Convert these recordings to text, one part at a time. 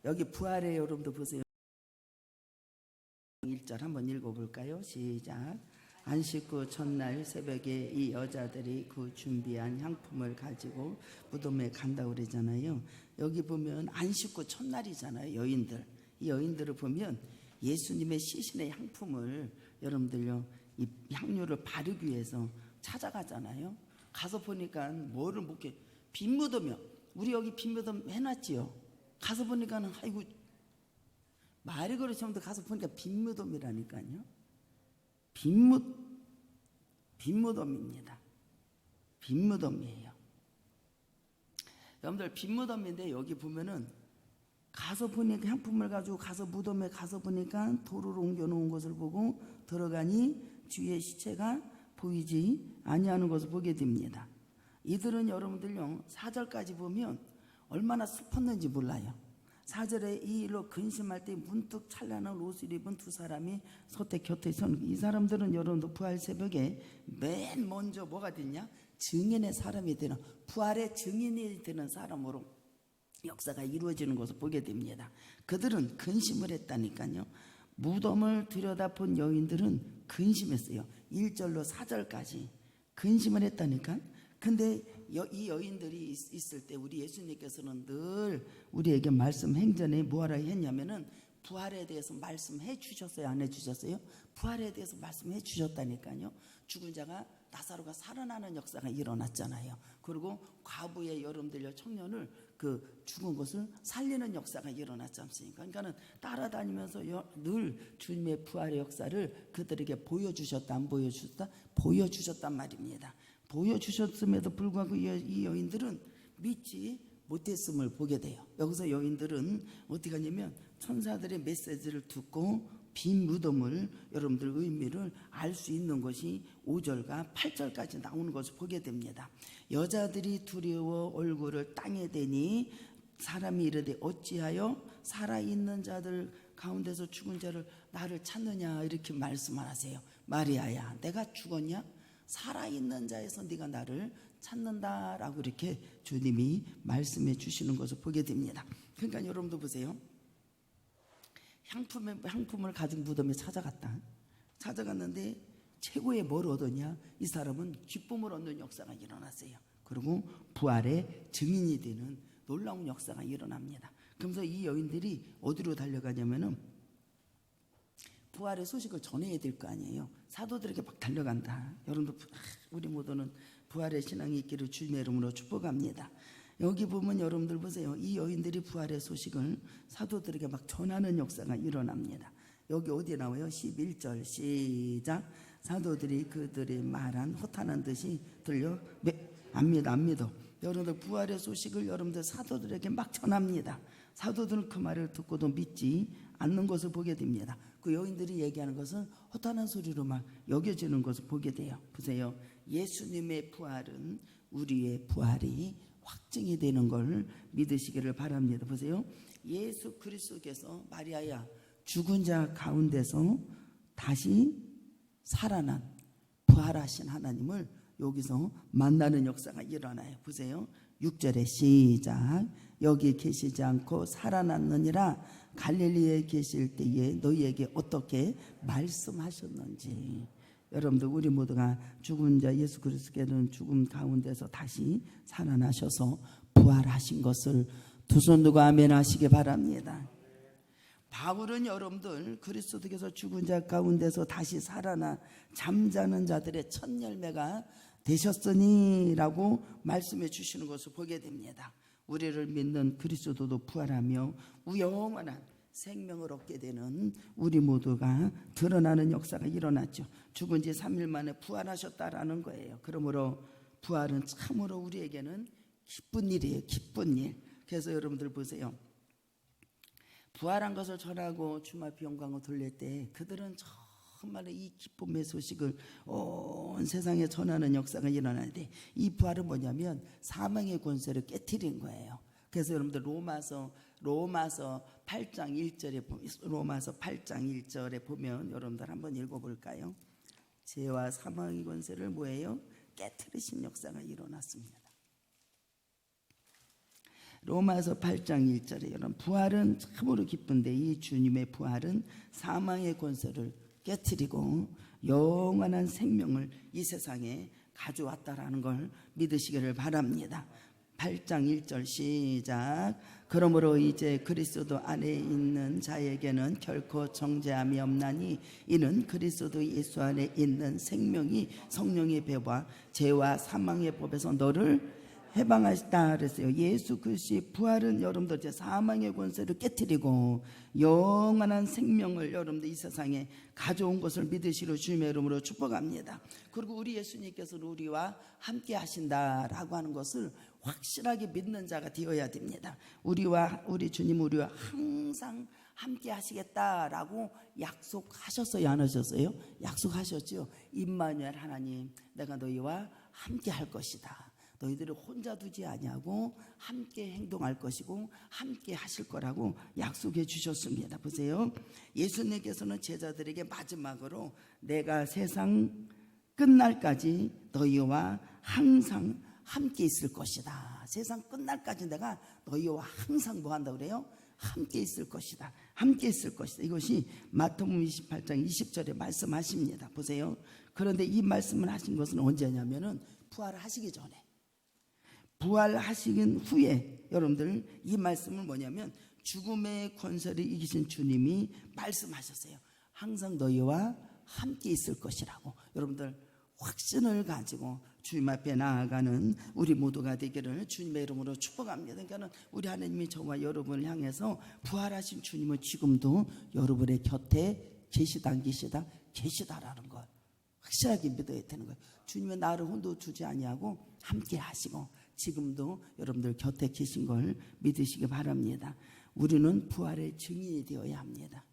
여기 부활의 여러분도 보세요. 1절 한번 읽어볼까요? 시작. 안식 후 첫날 새벽에 이 여자들이 그 준비한 향품을 가지고 무덤에 간다고 그러잖아요. 여기 보면 안식 후 첫날이잖아요. 여인들, 이 여인들을 보면 예수님의 시신의 향품을 여러분들요, 이 향료를 바르기 위해서 찾아가잖아요. 가서 보니까 뭐를 먹게, 빈 무덤이요. 우리 여기 빈 무덤 해놨지요. 가서 보니까는 아이고, 말이 그렇지만 가서 보니까 빈 무덤이라니까요. 빈 무덤입니다. 빈 무덤이에요. 여러분들 빈 무덤인데 여기 보면은 가서 보니까 향품을 가지고 가서 무덤에 가서 보니까 돌을 옮겨놓은 것을 보고 들어가니 주의 시체가 보이지 아니하는 것을 보게 됩니다. 이들은 여러분들요 4절까지 보면 얼마나 슬펐는지 몰라요. 4절에 이 일로 근심할 때 문득 찬란한 옷을 입은 두 사람이 서태 곁에 선, 이 사람들은 여러분도 부활 새벽에 맨 먼저 뭐가 됐냐? 증인의 사람이 되는, 부활의 증인이 되는 사람으로 역사가 이루어지는 것을 보게 됩니다. 그들은 근심을 했다니까요. 무덤을 들여다본 여인들은 근심했어요. 1절로 4절까지 근심을 했다니까. 근데 이 여인들이 있을 때 우리 예수님께서는 늘 우리에게 말씀 행전에 뭐하라 했냐면은 부활에 대해서 말씀해 주셨어요? 안 해주셨어요? 부활에 대해서 말씀해 주셨다니까요. 죽은 자가, 나사로가 살아나는 역사가 일어났잖아요. 그리고 과부의 여러분들 청년을 그 죽은 것을 살리는 역사가 일어났지 않습니까? 그러니까는 따라다니면서 늘 주님의 부활의 역사를 그들에게 보여주셨다, 안 보여주셨다? 보여주셨단 말입니다. 보여주셨음에도 불구하고 이 여인들은 믿지 못했음을 보게 돼요. 여기서 여인들은 어떻게 하냐면 천사들의 메시지를 듣고 빈 무덤을, 여러분들 의미를 알 수 있는 것이 5절과 8절까지 나오는 것을 보게 됩니다. 여자들이 두려워 얼굴을 땅에 대니 사람이 이르되 어찌하여 살아있는 자들 가운데서 죽은 자를 나를 찾느냐, 이렇게 말씀하세요. 마리아야, 내가 죽었냐? 살아있는 자에서 네가 나를 찾는다라고 이렇게 주님이 말씀해 주시는 것을 보게 됩니다. 그러니까 여러분도 보세요. 향품을 가진 무덤에 찾아갔는데 최고의 뭘 얻었냐? 이 사람은 기쁨을 얻는 역사가 일어났어요. 그리고 부활의 증인이 되는 놀라운 역사가 일어납니다. 그러면서 이 여인들이 어디로 달려가냐면은 부활의 소식을 전해야 될 거 아니에요. 사도들에게 막 달려간다. 여러분들, 우리 모두는 부활의 신앙이 있기를 주님의 이름으로 축복합니다. 여기 보면 여러분들 보세요. 이 여인들이 부활의 소식을 사도들에게 막 전하는 역사가 일어납니다. 여기 어디에 나와요? 11절 시작. 사도들이 그들이 말한 허탄한 듯이 들려? 안 믿어. 여러분들 부활의 소식을 여러분들 사도들에게 막 전합니다. 사도들은 그 말을 듣고도 믿지 않는 것을 보게 됩니다. 그 여인들이 얘기하는 것은 허탄한 소리로만 여겨지는 것을 보게 돼요. 보세요. 예수님의 부활은 우리의 부활이 확증이 되는 걸 믿으시기를 바랍니다. 보세요. 예수 그리스도께서 마리아야, 죽은 자 가운데서 다시 살아난 부활하신 하나님을 여기서 만나는 역사가 일어나요. 보세요. 6절에 시작. 여기 계시지 않고 살아났느니라 갈릴리에 계실 때에 너희에게 어떻게 말씀하셨는지. 여러분들, 우리 모두가 죽은 자 예수 그리스도께는 죽음 가운데서 다시 살아나셔서 부활하신 것을 두 손 들고 아멘 하시기 바랍니다. 바울은 여러분들 그리스도께서 죽은 자 가운데서 다시 살아나 잠자는 자들의 첫 열매가 되셨으니 라고 말씀해 주시는 것을 보게 됩니다. 우리를 믿는 그리스도도 부활하며 영원한 생명을 얻게 되는 우리 모두가 드러나는 역사가 일어났죠. 죽은 지 3일 만에 부활하셨다라는 거예요. 그러므로 부활은 참으로 우리에게는 기쁜 일이에요. 기쁜 일. 그래서 여러분들 보세요. 부활한 것을 전하고 주마피 영광을 돌릴 때 그들은 정말로 이 기쁨의 소식을 온 세상에 전하는 역사가 일어나는데, 이 부활은 뭐냐면 사망의 권세를 깨트린 거예요. 그래서 여러분들 로마서 8장 1절에 보면 여러분들 한번 읽어볼까요? 죄와 사망의 권세를 뭐예요? 깨트리신 역사가 일어났습니다. 로마서 8장 1절에 여러분, 부활은 참으로 기쁜데 이 주님의 부활은 사망의 권세를 깨트리고 영원한 생명을 이 세상에 가져왔다라는 걸 믿으시기를 바랍니다. 8장 1절 시작. 그러므로 이제 그리스도 안에 있는 자에게는 결코 정죄함이 없나니 이는 그리스도 예수 안에 있는 생명이 성령의 배와 죄와 사망의 법에서 너를 해방하시다 그랬어요. 예수 그리스도의 부활은 여러분들 이제 사망의 권세를 깨트리고 영원한 생명을 여러분들 이 세상에 가져온 것을 믿으시로 주님의 이름으로 축복합니다. 그리고 우리 예수님께서는 우리와 함께 하신다라고 하는 것을 확실하게 믿는 자가 되어야 됩니다. 우리 주님 우리와 항상 함께 하시겠다라고 약속하셨어요, 안 하셨어요? 약속하셨죠. 임마누엘 하나님, 내가 너희와 함께 할 것이다. 너희들을 혼자 두지 아니하고 함께 행동할 것이고 함께 하실 거라고 약속해 주셨습니다. 보세요. 예수님께서는 제자들에게 마지막으로 내가 세상 끝날까지 너희와 항상 함께 있을 것이다. 세상 끝날까지 내가 너희와 항상 뭐 한다고 그래요? 함께 있을 것이다. 함께 있을 것이다. 이것이 마태복음 28장 20절에 말씀하십니다. 보세요. 그런데 이 말씀을 하신 것은 언제냐면은 부활하시기 전에, 부활하시긴 후에 여러분들 이 말씀은 뭐냐면 죽음의 권세를 이기신 주님이 말씀하셨어요. 항상 너희와 함께 있을 것이라고. 여러분들 확신을 가지고 주님 앞에 나아가는 우리 모두가 되기를 주님의 이름으로 축복합니다. 그러니까 우리 하나님이 저와 여러분을 향해서 부활하신 주님은 지금도 여러분의 곁에 계시다 안 계시다? 계시다라는 걸 확실하게 믿어야 되는 거예요. 주님은 나를 혼자 두지 아니하고 함께 하시고 지금도 여러분들 곁에 계신 걸 믿으시기 바랍니다. 우리는 부활의 증인이 되어야 합니다.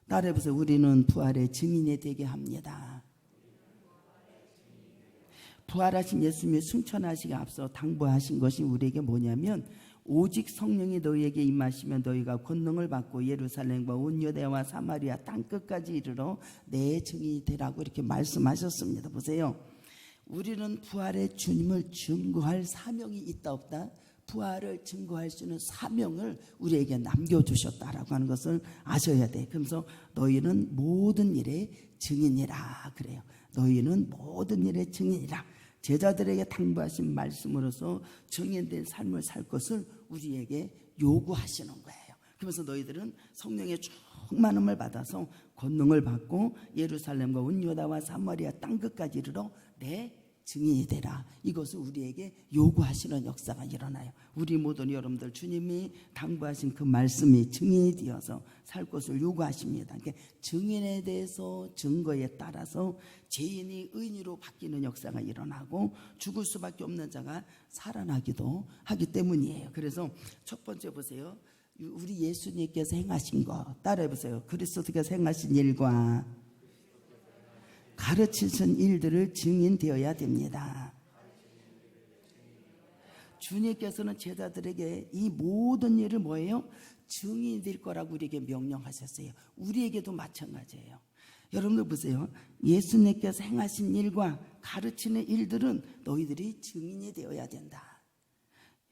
따라해보세요. 우리는 부활의 증인이 되게 합니다. 부활하신 예수님이 승천하시기 앞서 당부하신 것이 우리에게 뭐냐면 오직 성령이 너희에게 임하시면 너희가 권능을 받고 예루살렘과 온 유대와 사마리아 땅끝까지 이르러 내 증인이 되라고 이렇게 말씀하셨습니다. 보세요. 우리는 부활의 주님을 증거할 사명이 있다 없다? 부활을 증거할 수 있는 사명을 우리에게 남겨주셨다라고 하는 것을 아셔야 돼. 그래서 너희는 모든 일의 증인이라 그래요. 너희는 모든 일의 증인이라. 제자들에게 당부하신 말씀으로서 증인된 삶을 살 것을 우리에게 요구하시는 거예요. 그래서 너희들은 성령의 충만함을 받아서 권능을 받고 예루살렘과 온 유다와 사마리아 땅끝까지 이르러 내 증인이 되라. 이것을 우리에게 요구하시는 역사가 일어나요. 우리 모든 여러분들 주님이 당부하신 그 말씀이 증인이 되어서 살 것을 요구하십니다. 그러니까 증인에 대해서 증거에 따라서 죄인이 의인으로 바뀌는 역사가 일어나고 죽을 수밖에 없는 자가 살아나기도 하기 때문이에요. 그래서 첫 번째 보세요. 우리 예수님께서 행하신 것 따라해보세요. 그리스도께서 행하신 일과 가르치신 일들을 증인되어야 됩니다. 주님께서는 제자들에게 이 모든 일을 뭐예요? 증인이 될 거라고 우리에게 명령하셨어요. 우리에게도 마찬가지예요. 여러분들 보세요. 예수님께서 행하신 일과 가르치는 일들은 너희들이 증인이 되어야 된다.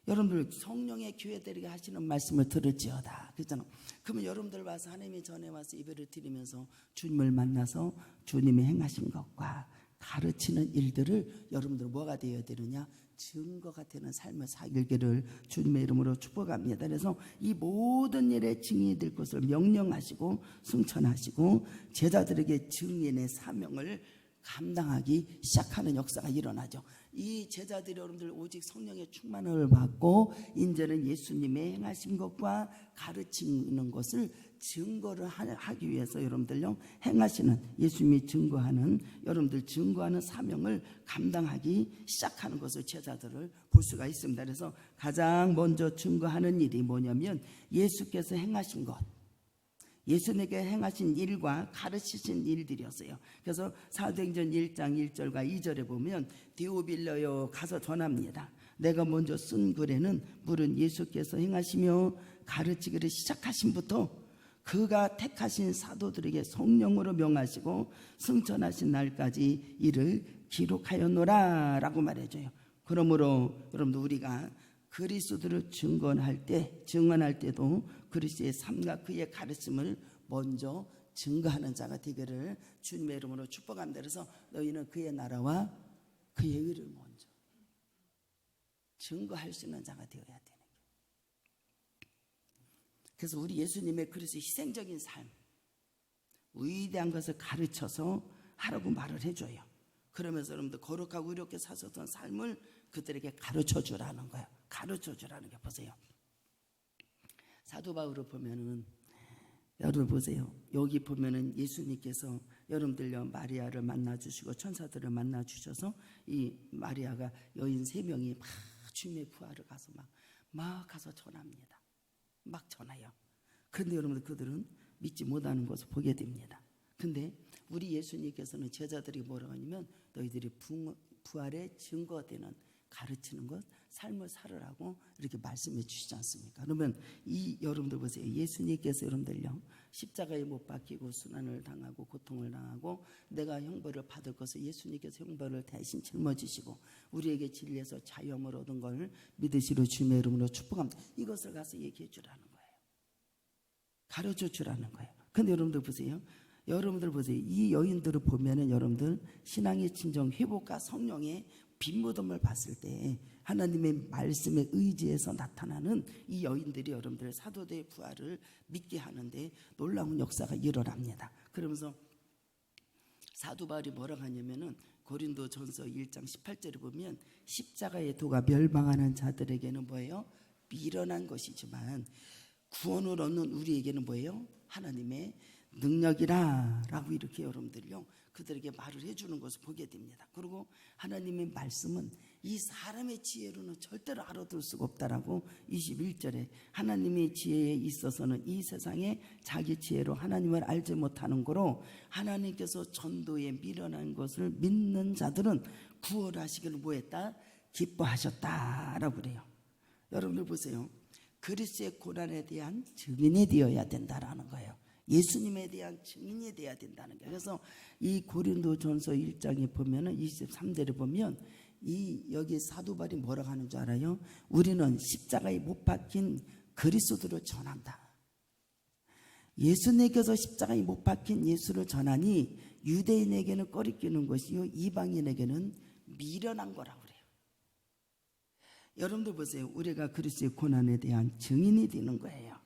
여러분들 성령의 교회들에게 하시는 말씀을 들을지어다. 그렇잖아. 그러면 여러분들 와서 하나님의 전에 와서 예배를 드리면서 주님을 만나서 주님이 행하신 것과 가르치는 일들을 여러분들 뭐가 되어야 되느냐? 증거가 되는 삶을 살기를 주님의 이름으로 축복합니다. 그래서 이 모든 일에 증인이 될 것을 명령하시고 승천하시고 제자들에게 증인의 사명을 감당하기 시작하는 역사가 일어나죠. 이 제자들이 여러분들 오직 성령의 충만을 받고 이제는 예수님의 행하신 것과 가르치는 것을 증거를 하기 위해서 여러분들요 행하시는 예수님이 증거하는 여러분들 증거하는 사명을 감당하기 시작하는 것을 제자들을 볼 수가 있습니다. 그래서 가장 먼저 증거하는 일이 뭐냐면 예수께서 행하신 것, 예수님께 행하신 일과 가르치신 일들이었어요. 그래서 사도행전 1장 1절과 2절에 보면 데오빌러여 가서 전합니다. 내가 먼저 쓴 글에는 물은 예수께서 행하시며 가르치기를 시작하신부터 그가 택하신 사도들에게 성령으로 명하시고 승천하신 날까지 이를 기록하였노라 라고 말해줘요. 그러므로 여러분들 우리가 그리스도를 증언할 때도 그리스도의 삶과 그의 가르침을 먼저 증거하는 자가 되기를 주님의 이름으로 축복합니다. 그래서 너희는 그의 나라와 그의 의를 먼저 증거할 수 있는 자가 되어야 되는 거예요. 그래서 우리 예수님의 그리스도의 희생적인 삶, 위대한 것을 가르쳐서 하라고 말을 해줘요. 그러면서 여러분들 거룩하고 의롭게 사셨던 삶을 그들에게 가르쳐 주라는 거예요. 가르쳐 주라는 게, 보세요. 사도 바울을 보면은, 여러분 보세요. 여기 보면은 예수님께서 여러분들요 마리아를 만나 주시고 천사들을 만나 주셔서 이 마리아가 여인 3명이 막 주님의 부활을 가서 막 가서 전합니다. 막 전해요. 그런데 여러분들 그들은 믿지 못하는 것을 보게 됩니다. 근데 우리 예수님께서는 제자들이 뭐라고 하냐면 너희들이 부활의 증거되는 가르치는 것, 삶을 살으라고 이렇게 말씀해 주시지 않습니까? 그러면 이 여러분들 보세요. 예수님께서 여러분들요 십자가에 못 박히고 순환을 당하고 고통을 당하고 내가 형벌을 받을 것을 예수님께서 형벌을 대신 짊어지시고 우리에게 진리에서 자유함을 얻은 걸 믿으시로 주님의 이름으로 축복합니다. 이것을 가서 얘기해 주라는 거예요. 가르쳐 주라는 거예요. 근데 여러분들 보세요. 이 여인들을 보면은 여러분들 신앙의 진정 회복과 성령의 빈무덤을 봤을 때 하나님의 말씀에 의지해서 나타나는 이 여인들이 여러분들의 사도들의 부활을 믿게 하는데 놀라운 역사가 일어납니다. 그러면서 사도 바울이 뭐라고 하냐면은 고린도전서 1장 18절에 보면 십자가의 도가 멸망하는 자들에게는 뭐예요? 미련한 것이지만 구원을 얻는 우리에게는 뭐예요? 하나님의 능력이라 라고 이렇게 여러분들요 그들에게 말을 해주는 것을 보게 됩니다. 그리고 하나님의 말씀은 이 사람의 지혜로는 절대로 알아둘 수가 없다라고 21절에 하나님의 지혜에 있어서는 이 세상에 자기 지혜로 하나님을 알지 못하는 거로 하나님께서 전도에 미련한 것을 믿는 자들은 구원하시기를 뭐했다? 기뻐하셨다라고 그래요. 여러분들 보세요. 그리스도의 고난에 대한 증인이 되어야 된다라는 거예요. 예수님에 대한 증인이 되어야 된다는 거예요. 그래서 이 고린도전서 1장에 보면은 23절에 보면 여기 사도 바울이 뭐라고 하는 줄 알아요? 우리는 십자가에 못 박힌 그리스도를 전한다. 예수님께서 십자가에 못 박힌 예수를 전하니 유대인에게는 꺼리끼는 것이요 이방인에게는 미련한 거라고 그래요. 여러분들 보세요. 우리가 그리스도의 고난에 대한 증인이 되는 거예요.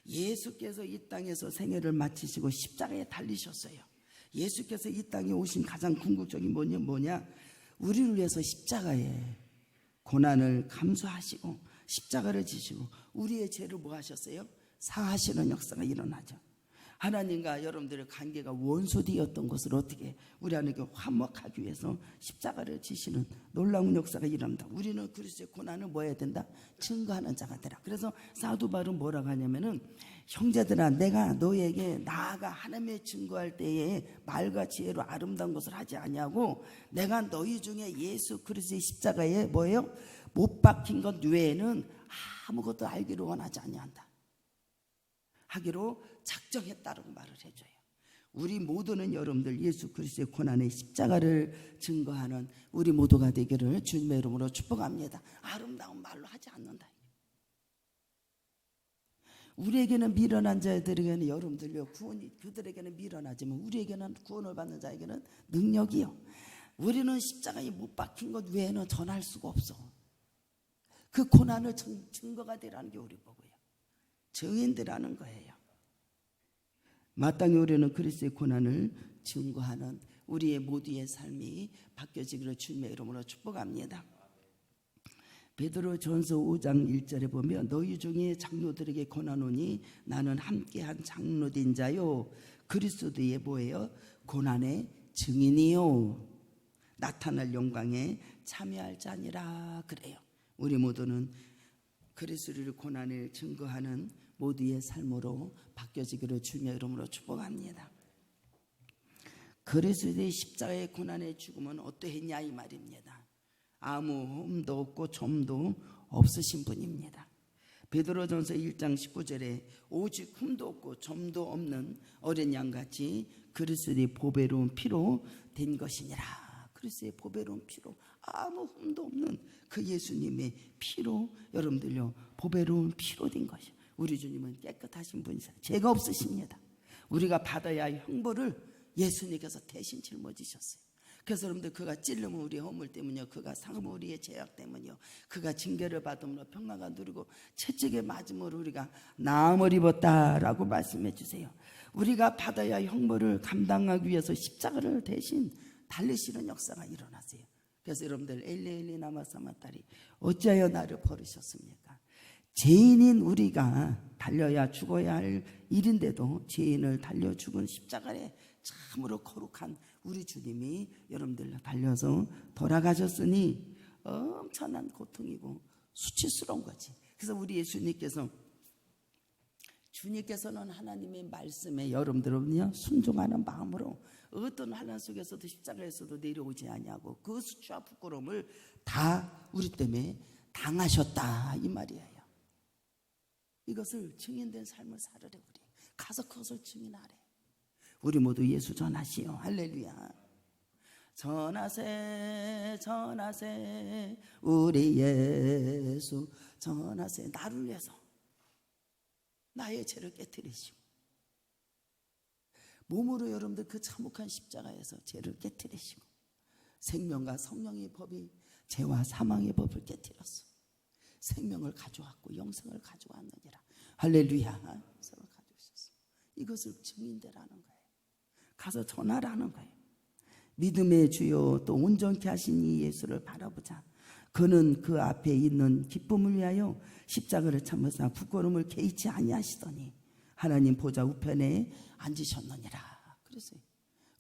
예수께서 이 땅에서 생애를 마치시고 십자가에 달리셨어요. 예수께서 이 땅에 오신 가장 궁극적인 뭐냐? 우리를 위해서 십자가에 고난을 감수하시고 십자가를 지시고 우리의 죄를 뭐 하셨어요? 사하시는 역사가 일어나죠. 하나님과 여러분들의 관계가 원수되었던 것을 어떻게 우리 하나님께 화목하기 위해서 십자가를 지시는 놀라운 역사가 일어납니다. 우리는 그리스도의 고난을 뭐 해야 된다? 증거하는 자가 되라. 그래서 사도 바울은 뭐라고 하냐면은 형제들아 내가 너에게 나아가 하나님의 증거할 때에 말과 지혜로 아름다운 것을 하지 아니하고 내가 너희 중에 예수 그리스도의 십자가에 뭐예요? 못 박힌 것 외에는 아무것도 알기를 원하지 아니한다 하기로 작정했다라고 말을 해줘요. 우리 모두는 여러분들 예수 그리스도의 고난의 십자가를 증거하는 우리 모두가 되기를 주님의 이름으로 축복합니다. 아름다운 말로 하지 않는다. 우리에게는 미련한 자들에게는 여러분들요 구원이 그들에게는 미련하지만 우리에게는 구원을 받는 자에게는 능력이요. 우리는 십자가에 못 박힌 것 외에는 전할 수가 없어. 그 고난을 증거가 되라는 게 우리 보고요. 증인들하는 거예요. 마땅히 우리는 그리스도의 고난을 증거하는 우리의 모두의 삶이 바뀌어지기를 주님의 이름으로 축복합니다. 베드로전서 5장 1절에 보면 너희 중에 장로들에게 권하노니 나는 함께한 장로된 자요 그리스도의 뭐예요? 고난의 증인이요 나타날 영광에 참여할 자니라 그래요. 우리 모두는 그리스도의 고난을 증거하는 모두의 삶으로 바뀌어지기를 주님의 이름으로 축복합니다. 그리스도의 십자가의 고난의 죽음은 어떠했냐 이 말입니다. 아무 흠도 없고 점도 없으신 분입니다. 베드로전서 1장 19절에 오직 흠도 없고 점도 없는 어린 양같이 그리스도의 보배로운 피로 된 것이니라. 그리스도의 보배로운 피로 아무 흠도 없는 그 예수님의 피로 여러분들요 보배로운 피로 된 것이. 우리 주님은 깨끗하신 분이세요. 죄가 없으십니다. 우리가 받아야 할 형벌을 예수님께서 대신 짊어지셨어요. 그래서 여러분들 그가 찔름은 우리의 허물 때문이요, 그가 상함은 우리의 죄악 때문이요, 그가 징계를 받음으로 평강을 누리고 채찍에 맞음으로 우리가 나음을 입었다라고 말씀해 주세요. 우리가 받아야 할 형벌을 감당하기 위해서 십자가를 대신 달리시는 역사가 일어났어요. 그래서 여러분들 엘리 나마 사마타리 어찌하여 나를 버리셨습니까? 죄인인 우리가 달려야 죽어야 할 일인데도 죄인을 달려 죽은 십자가에 참으로 거룩한 우리 주님이 여러분들 달려서 돌아가셨으니 엄청난 고통이고 수치스러운 거지. 그래서 우리 예수님께서, 주님께서는 하나님의 말씀에 여러분들은요 순종하는 마음으로 어떤 환난 속에서도 십자가에서도 내려오지 아니하고 그 수치와 부끄러움을 다 우리 때문에 당하셨다 이 말이에요. 이것을 증인된 삶을 살으래. 우리 가서 그것을 증인하래. 우리 모두 예수 전하시오. 할렐루야. 전하세 전하세 우리 예수 전하세. 나를 위해서 나의 죄를 깨뜨리시고 몸으로 여러분들 그 참혹한 십자가에서 죄를 깨뜨리시고 생명과 성령의 법이 죄와 사망의 법을 깨뜨렸어. 생명을 가져왔고 영생을 가져왔느니라. 할렐루야. 영생을 가져오셨어. 이것을 증인되라는 거예요. 가서 전하라는 거예요. 믿음의 주요 또 온전케 하신 이 예수를 바라보자. 그는 그 앞에 있는 기쁨을 위하여 십자가를 참으사 부끄러움을 개의치 아니하시더니 하나님 보좌 우편에 앉으셨느니라. 그랬어요.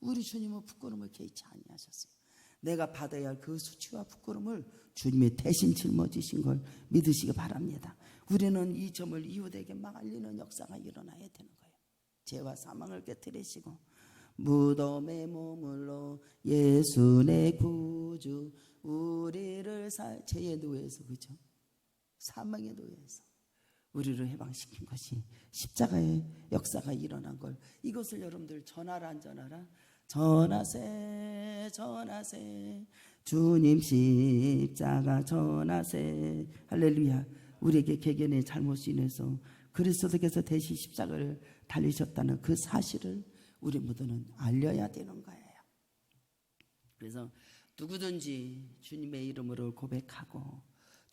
우리 주님은 부끄러움을 개의치 아니하셨어요. 내가 받아야 할 그 수치와 부끄러움을 주님이 대신 짊어지신 걸 믿으시기 바랍니다. 우리는 이 점을 이웃에게 막 알리는 역사가 일어나야 되는 거예요. 죄와 사망을 깨뜨리시고 무덤에 머물러 예수 내 구주 우리를 죄의 노예에서, 그죠? 사망의 노예에서 우리를 해방시킨 것이 십자가의 역사가 일어난 걸, 이것을 여러분들 전하라 안 전하라? 전하세 전하세 주님 십자가 전하세. 할렐루야. 우리에게 개견의 잘못이 인해서 그리스도께서 대신 십자가를 달리셨다는 그 사실을 우리 모두는 알려야 되는 거예요. 그래서 누구든지 주님의 이름으로 고백하고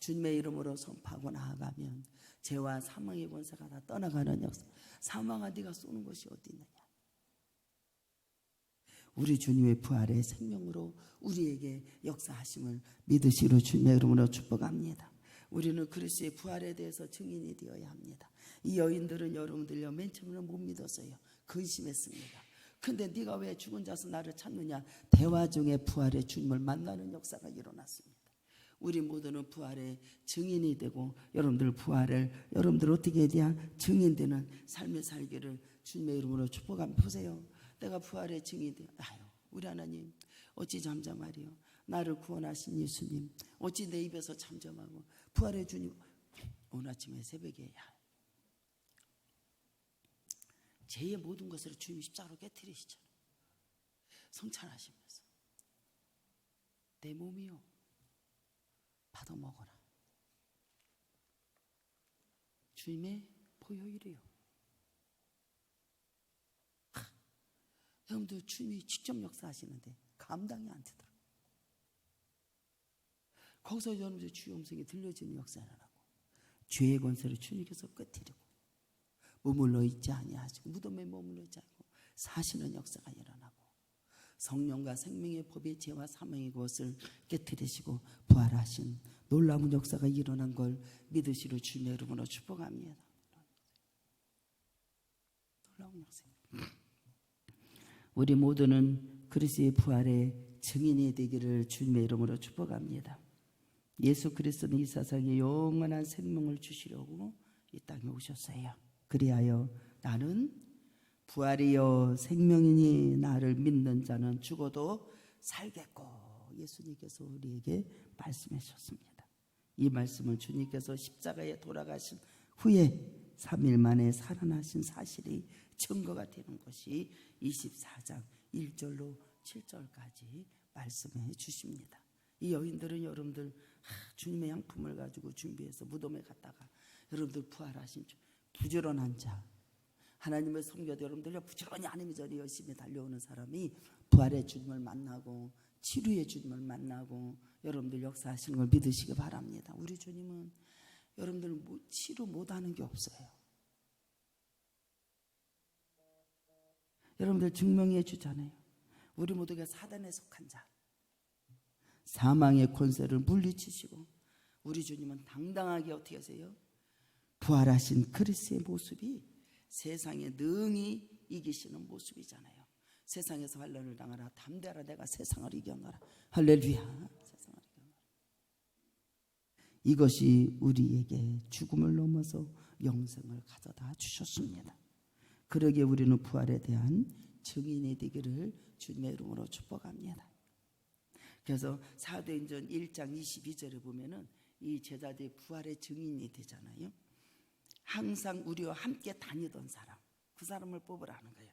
주님의 이름으로 선포하고 나아가면 죄와 사망의 권세가 다 떠나가는 역사. 사망아 네가 쏘는 것이 어디 있느냐. 우리 주님의 부활의 생명으로 우리에게 역사하심을 믿으시로 주님의 이름으로 축복합니다. 우리는 그리스도의 부활에 대해서 증인이 되어야 합니다. 이 여인들은 여러분들요 맨 처음에는 못 믿었어요. 근심했습니다. 근데 네가 왜 죽은 자서 나를 찾느냐. 대화 중에 부활의 주님을 만나는 역사가 일어났습니다. 우리 모두는 부활의 증인이 되고 여러분들 부활을 여러분들 어떻게 해야 돼야 증인되는 삶을 살기를 주님의 이름으로 축복합니다. 보세요. 내가 부활의 증인이 돼. 아유 우리 하나님 어찌 잠잠하리요. 나를 구원하신 예수님 어찌 내 입에서 잠잠하고 부활의 주님. 오늘 아침에 새벽에 죄의 모든 것을 주님이 십자가로 깨뜨리시잖아요. 성찬하시면서 내 몸이요 받아 먹어라. 주님의 보혈이래요. 여러분들 주님이 직접 역사하시는데 감당이 안 되더라고요. 거기서 여러분들 주의 음성이 들려지는 역사는 하고 죄의 권세를 주님께서 깨뜨리고 머물러 있지 아니하시고 무덤에 머물러 있지 않고 사시는 역사가 일어나고 성령과 생명의 법의 죄와 사망의 것을 깨뜨리시고 부활하신 놀라운 역사가 일어난 걸 믿으시로 주님의 이름으로 축복합니다. 놀라운 역사. 우리 모두는 그리스도의 부활의 증인이 되기를 주님의 이름으로 축복합니다. 예수 그리스도는 이 세상에 영원한 생명을 주시려고 이 땅에 오셨어요. 그리하여 나는 부활이요 생명이니 나를 믿는 자는 죽어도 살겠고 예수님께서 우리에게 말씀하셨습니다. 이 말씀은 주님께서 십자가에 돌아가신 후에 3일 만에 살아나신 사실이 증거가 되는 것이 24장 1절로 7절까지 말씀해 주십니다. 이 여인들은 여러분들 주님의 양품을 가지고 준비해서 무덤에 갔다가 여러분들 부활하신 부지런한 자, 하나님을 섬겨도 여러분들 부지런히 하나님 전에 열심히 달려오는 사람이 부활의 주님을 만나고 치료의 주님을 만나고 여러분들 역사하시는 걸 믿으시기 바랍니다. 우리 주님은 여러분들 치료 못하는 게 없어요. 여러분들 증명해 주잖아요. 우리 모두가 사단에 속한 자, 사망의 권세를 물리치시고 우리 주님은 당당하게 어떻게 하세요? 부활하신 그리스도의 모습이 세상에 능히 이기시는 모습이잖아요. 세상에서 환난을 당하라 담대하라 내가 세상을 이겨노라. 할렐루야. 세상을 이겨노라. 이것이 우리에게 죽음을 넘어서 영생을 가져다 주셨습니다. 그러기에 우리는 부활에 대한 증인이 되기를 주님의 이름으로 축복합니다. 그래서 사도행전 1장 22절에 보면은 이 제자들이 부활의 증인이 되잖아요. 항상 우리와 함께 다니던 사람, 그 사람을 뽑으라는 거예요.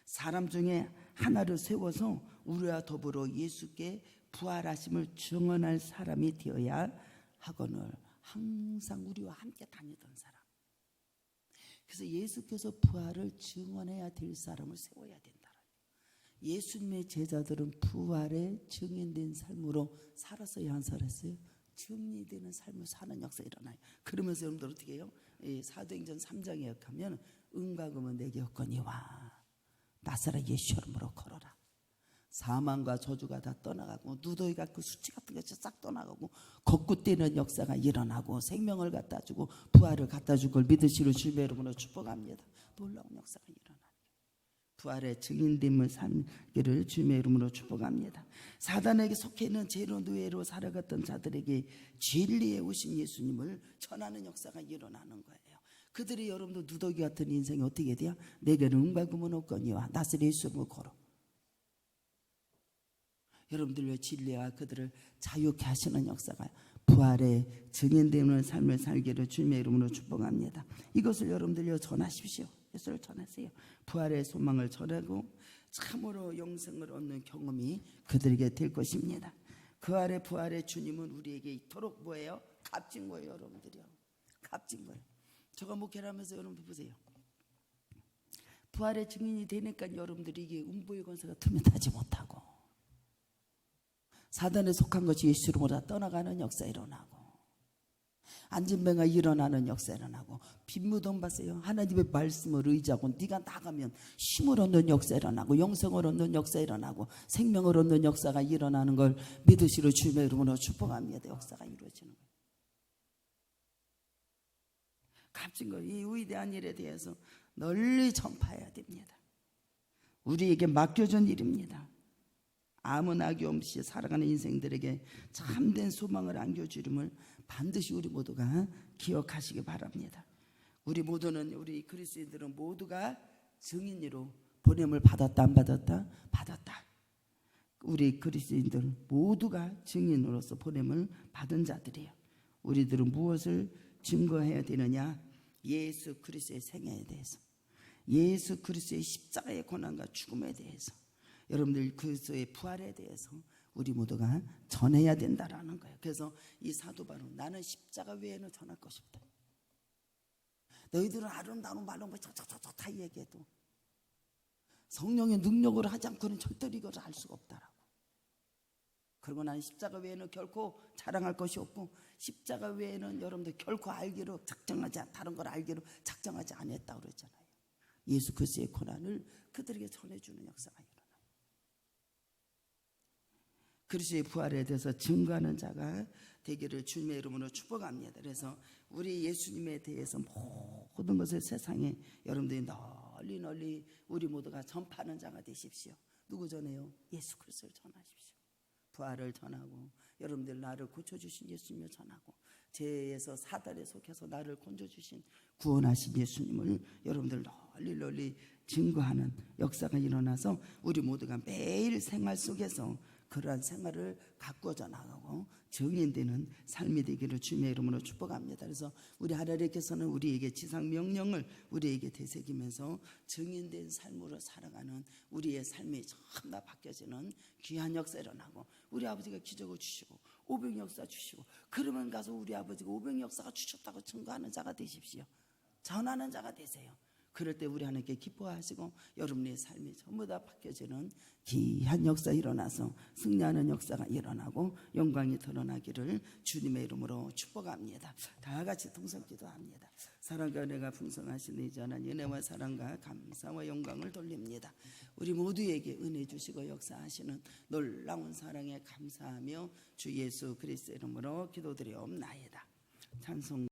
사람 중에 하나를 세워서 우리와 더불어 예수께 부활하심을 증언할 사람이 되어야 하거늘 항상 우리와 함께 다니던 사람. 그래서 예수께서 부활을 증언해야 될 사람을 세워야 된다. 예수님의 제자들은 부활의 증인된 삶으로 살았어요, 안 살았어요? 증인되는 삶을 사는 역사 일어나요. 그러면서 여러분들 어떻게 해요? 사도행전 3장에 가면 은과 금은 내게 없거니와 나사렛 예수 이름으로 걸어라. 사망과 저주가 다 떠나가고 누더기가 그 수치 같은 것이 싹 떠나가고 걷고 뛰는 역사가 일어나고 생명을 갖다 주고 부활을 갖다 줄 걸 믿으시는 주님의 이름으로 축복합니다. 놀라운 역사가 일어나요. 부활의 증인됨을 살기를 주님의 이름으로 축복합니다. 사단에게 속해 있는 죄로 노예로 살아갔던 자들에게 진리에 오신 예수님을 전하는 역사가 일어나는 거예요. 그들이 여러분도 누더기 같은 인생이 어떻게 돼요? 내게는 은과 금은 없거니와 나사렛 예수 이름으로 걸어. 여러분들 진리와 그들을 자유케 하시는 역사가 부활의 증인됨을 삶을 살기를 주님의 이름으로 축복합니다. 이것을 여러분들요 전하십시오. 예수를 전하세요. 부활의 소망을 전하고 참으로 영생을 얻는 경험이 그들에게 될 것입니다. 그 아래 부활의 주님은 우리에게 이토록 뭐예요? 값진 거예요, 여러분들이요. 값진 거예요. 제가 목회하면서 여러분들 보세요. 부활의 증인이 되니까 여러분들이 이게 음보의 권세가 틈타지 못하고 사단에 속한 것이 예수 이름으로 떠나가는 역사 일어나고 안진뱅가 일어나는 역사 일어나고 빈무덤 봤어요. 하나님의 말씀을 의지하고 네가 나가면 힘을 얻는 역사 일어나고 영생을 얻는 역사 일어나고 생명을 얻는 역사가 일어나는 걸 믿으시러 주님의 이름으로 축복합니다. 역사가 이루어지는 거예요. 값진 거, 이 위대한 일에 대해서 널리 전파해야 됩니다. 우리에게 맡겨진 일입니다. 아무 낙이 없이 살아가는 인생들에게 참된 소망을 안겨주림을 반드시 우리 모두가 기억하시기 바랍니다. 우리 모두는, 우리 그리스도인들은 모두가 증인으로 보냄을 받았다 안 받았다? 받았다. 우리 그리스도인들 모두가 증인으로서 보냄을 받은 자들이에요. 우리들은 무엇을 증거해야 되느냐? 예수 그리스도의 생애에 대해서, 예수 그리스도의 십자가의 고난과 죽음에 대해서, 여러분들 그리스도의 부활에 대해서 우리 모두가 전해야 된다라는 거예요. 그래서 이 사도 바울은 나는 십자가 외에는 전할 것이 없다. 너희들은 아름다운 말로 다 얘기해도 성령의 능력으로 하지 않고는 절대로 이걸 알 수가 없다라고. 그리고 나는 십자가 외에는 결코 자랑할 것이 없고 십자가 외에는 여러분들 결코 알기로 작정하지, 다른 걸 알기로 작정하지 않았다고 그랬잖아요. 예수 그리스도의 고난을 그들에게 전해주는 역사가 일어나요. 그리스도의 부활에 대해서 증거하는 자가 되기를 주님의 이름으로 축복합니다. 그래서 우리 예수님에 대해서 모든 것을 세상에 여러분들이 널리 우리 모두가 전파하는 자가 되십시오. 누구 전해요? 예수 그리스도를 전하십시오. 부활을 전하고 여러분들 나를 고쳐주신 예수님을 전하고 죄에서 사단에 속해서 나를 건져주신 구원하신 예수님을 여러분들 널리 증거하는 역사가 일어나서 우리 모두가 매일 생활 속에서 그러한 생활을 가꾸어져 나가고 정인되는 삶이 되기를 주님의 이름으로 축복합니다. 그래서 우리 하나님께서는 우리에게 지상 명령을 우리에게 되새기면서 정인된 삶으로 살아가는 우리의 삶이 전부 다 바뀌어지는 귀한 역사 일어나고, 우리 아버지가 기적을 주시고 오병 역사 주시고, 그러면 가서 우리 아버지가 오병 역사가 주셨다고 증거하는 자가 되십시오. 전하는 자가 되세요. 그럴 때 우리 하나님께 기뻐하시고 여러분의 삶이 전부 다 바뀌어지는 귀한 역사 일어나서 승리하는 역사가 일어나고 영광이 드러나기를 주님의 이름으로 축복합니다. 다 같이 동성 기도합니다. 사랑과 은혜가 풍성하신 이전한 은혜와 사랑과 감사와 영광을 돌립니다. 우리 모두에게 은혜 주시고 역사하시는 놀라운 사랑에 감사하며 주 예수 그리스도의 이름으로 기도드리옵나이다. 찬송.